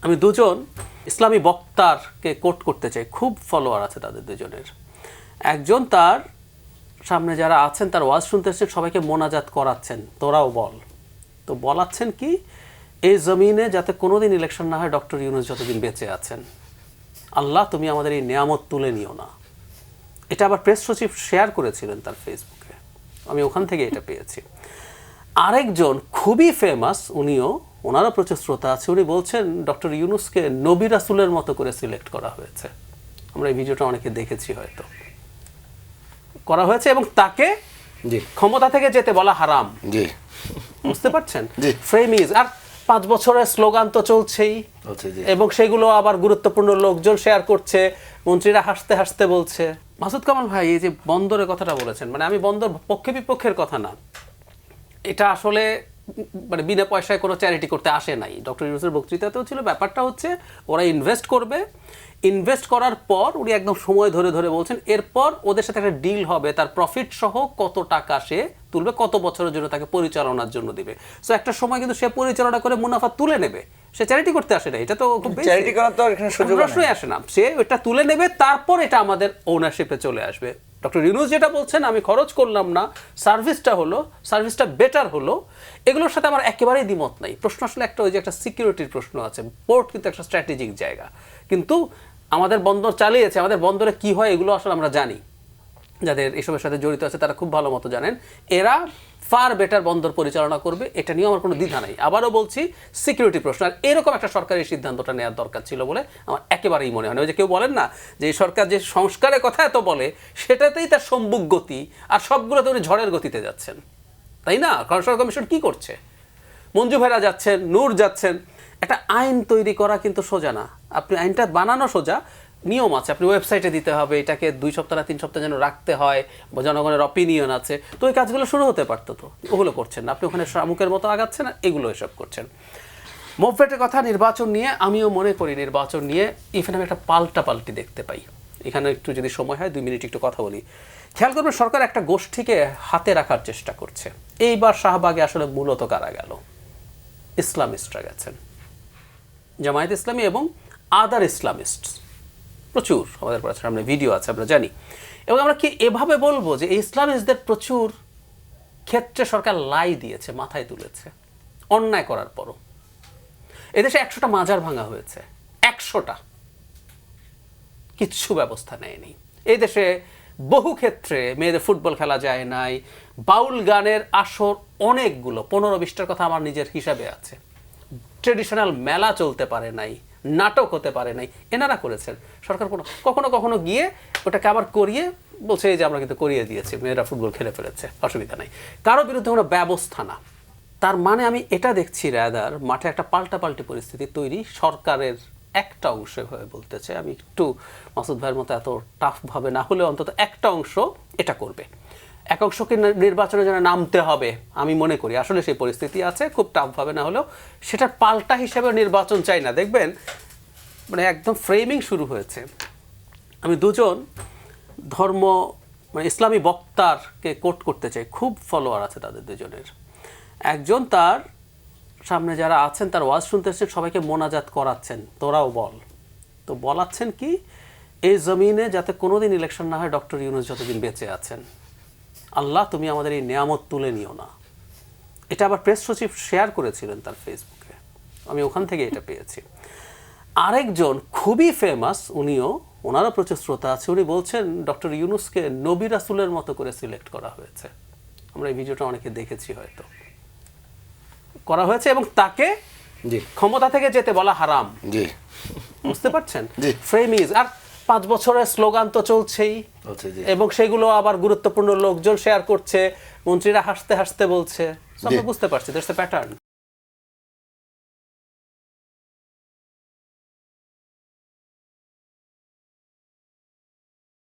আমি দুজন ইসলামী বক্তারকে কোট করতে চাই, খুব ফলোয়ার আছে তাদের দুজনের। একজন তার সামনে যারা আছেন তার ওয়াজ শুনতে এসে সবাইকে মোনাজাত করাচ্ছেন, তোরাও বল। তো বলাচ্ছেন কি, এই জমিনে যাতে কোনোদিন ইলেকশন না হয়, ডক্টর ইউনূস যতদিন বেঁচে আছেন, আল্লাহ তুমি আমাদের এই নিয়ামত তুলে নিও না। এটা আবার প্রেস সচিব শেয়ার করেছিলেন তার ফেসবুকে, আমি ওখান থেকে এটা পেয়েছি। আরেকজন খুবই ফেমাস, ওনারও প্রচুর শ্রোতা আছে, উনি বলছেন ডক্টর ইউনূসকে নবী রাসূলের মতো করে সিলেক্ট করা হয়েছে। আমরা এই ভিডিওটা অনেকে দেখেছি, হয়তো করা হয়েছে, এবং তাকে ক্ষমতা থেকে যেতে বলা হারাম। বুঝতে পারছেন? ফ্রেমিজ আর 5 বছরের স্লোগান তো চলছেই, এবং সেগুলো আবার গুরুত্বপূর্ণ লোকজন শেয়ার করছে, মন্ত্রীরা হাসতে হাসতে বলছে। মাসুদ কামাল ভাই এই যে বন্দরের কথাটা বলেছেন, মানে আমি বন্দর পক্ষে বিপক্ষের কথা না, এটা আসলে মানে বিনা পয়সায় কোনো চ্যারিটি করতে আসে নাই। ডক্টর ইউনূসের বক্তৃতাতেও ছিল, ব্যাপারটা হচ্ছে ওরা ইনভেস্ট করবে, ইনভেস্ট করার পর উনি একদম সময় ধরে ধরে বলছেন এরপর ওদের সাথে একটা ডিল হবে, তার প্রফিট সহ কত টাকা সে তুলবে, কত বছরের জন্য তাকে পরিচালনার জন্য দিবে। সো একটা সময় কিন্তু সে পরিচালনা করে মুনাফা তুলে নেবে, সে চ্যারিটি করতে আসে না। এটা তো খুব চ্যারিটি করার তো এখানে সুযোগ প্রশ্নই আসে না, সে ওটা তুলে নেবে, তারপর এটা আমাদের ওনারশিপে চলে আসবে। ডক্টর ইউনূস যেটা বলছেন, আমি খরচ করলাম না, সার্ভিসটা বেটার হলো, এগুলোর সাথে আমার একেবারেই দ্বিমত নাই। প্রশ্ন আসলে একটা, ওই যে একটা সিকিউরিটির প্রশ্ন আছে। পোর্ট কিন্তু একটা স্ট্র্যাটেজিক জায়গা, কিন্তু আমাদের বন্দর চালিয়েছে, আমাদের বন্দরে কি হয় এগুলো আসলে আমরা জানি, যাদের এসবের সাথে জড়িত আছে তারা খুব ভালো মতো জানেন। এরা ফার বেটার বন্দর পরিচালনা করবে, এটা নিয়ে আমার কোনো দ্বিধা নাই। আবারও বলছি, সিকিউরিটি প্রশ্ন, আর এরকম একটা সরকারের সিদ্ধান্তটা নেওয়ার দরকার ছিল বলে আমার একেবারেই মনে হয় না। ওই যে কেউ বলেন না যে এই সরকার যে সংস্কারের কথা এত বলে, সেটাতেই তার সম্মুখ গতি, আর সবগুলোতে উনি ঝড়ের গতিতে যাচ্ছেন, তাই না? সংস্কার কমিশন কি করছে? মঞ্জু ভাইরা যাচ্ছেন, নূর যাচ্ছেন। একটা আইন তৈরি করা কিন্তু সোজা না, আপনি আইনটা বানানো সোজা, নিয়ম আছে, আপনি ওয়েবসাইটে দিতে হবে, এটাকে 2 সপ্তাহ না 3 সপ্তাহ যেন রাখতে হয়, জনগণের অপিনিয়ন আছে, তো ওই কাজগুলো শুরু হতে পারতো, তো ওগুলো করছেন না, আপনি ওখানে শামুকের মতো আগাচ্ছেন, এগুলো এসব করছেন। মুভমেন্টের কথা, নির্বাচন নিয়ে আমিও মনে করি, নির্বাচন নিয়ে এখানে আমি একটা পাল্টাপাল্টি দেখতে পাই। এখানে একটু যদি সময় হয় 2 মিনিট একটু কথা বলি। খেয়াল করবেন, সরকার একটা গোষ্ঠীকে হাতে রাখার চেষ্টা করছে। এইবার শাহবাগে আসলে মূলত কারা গেল? ইসলামিস্টরা গেছেন, জামায়াত ইসলামী এবং আদার ইসলামিস্ট প্রচুর, আমাদের সামনে ভিডিও আছে, আমরা জানি। এবং আমরা কি এভাবে বলবো যে এই ইসলামিস্টদের প্রচুর ক্ষেত্রে সরকার লাই দিয়েছে, মাথায় তুলেছে, অন্যায় করার পরও। এদেশে 100টা মাজার ভাঙা হয়েছে, 100টা, কিচ্ছু ব্যবস্থা নেয়নি। এই দেশে বহু ক্ষেত্রে মেয়েদের ফুটবল খেলা যায় নাই, বাউল গানের আসর অনেকগুলো, 15-20টার কথা আমার নিজের হিসাবে আছে, ট্রেডিশনাল মেলা চলতে পারে নাই, নাটক হতে পারে নাই, এনারা করেছেন। সরকার কখনো কখনো গিয়ে ওটাকে আবার করিয়ে বলছে যে আমরা কিন্তু করিয়ে দিয়েছি, মেয়েরা ফুটবল খেলে ফেলেছে, অসুবিধা নাই, কারো বিরুদ্ধে কোনো ব্যবস্থা না। তার মানে আমি এটা দেখছি, রাদার মাঠে একটা পাল্টাপাল্টি পরিস্থিতি তৈরি সরকারের একটা অংশ হয়ে বলতেছে। আমি একটু মাসুদ ভাইয়ের মতো এত টাফভাবে না হলেও অন্তত একটা অংশ এটা করবে, এক অংশকে নির্বাচনের জন্য নামতে হবে। আমি মনে করি আসলে সেই পরিস্থিতি আছে, খুব টাফভাবে না হলেও সেটার পাল্টা হিসেবে নির্বাচন চাই না। দেখবেন মানে একদম ফ্রেমিং শুরু হয়েছে। আমি দুজন মানে ইসলামী বক্তারকে কোট করতে চাই, খুব ফলোয়ার আছে তাদের দুজনের। একজন তার সামনে যারা আছেন তার ওয়াজ শুনতে এসে সবাইকে মোনাজাত করাচ্ছেন, তোরাও বল। তো বলাচ্ছেন কি, এই জমিনে যাতে কোনোদিন ইলেকশন না হয়, ডক্টর ইউনূস যতদিন বেঁচে আছেন, আল্লাহ তুমি আমাদের এই নিয়ামত তুলে নিও না। এটা আবার প্রেস সচিব শেয়ার করেছিলেন তার ফেসবুকে, আমি ওখান থেকে এটা পেয়েছি। আরেকজন খুবই ফেমাস, ওনারও প্রচুর শ্রোতা আছে, উনি বলছেন ডক্টর ইউনূসকে নবী রাসূলের মতো করে সিলেক্ট করা হয়েছে। আমরা এই ভিডিওটা অনেকে দেখেছি, হয়তো করা হয়েছে, এবং তাকে ক্ষমতা থেকে যেতে বলা হারাম। বুঝতে পারছেন? ফ্রেমিজ আর 5 বছরের স্লোগান তো চলছেই, এবং সেগুলো আবার গুরুত্বপূর্ণ লোকজন শেয়ার করছে, মন্ত্রীরা হাসতে হাসতে বলছে। বুঝতে পারছি, দ্যাটস দ্য প্যাটার্ন।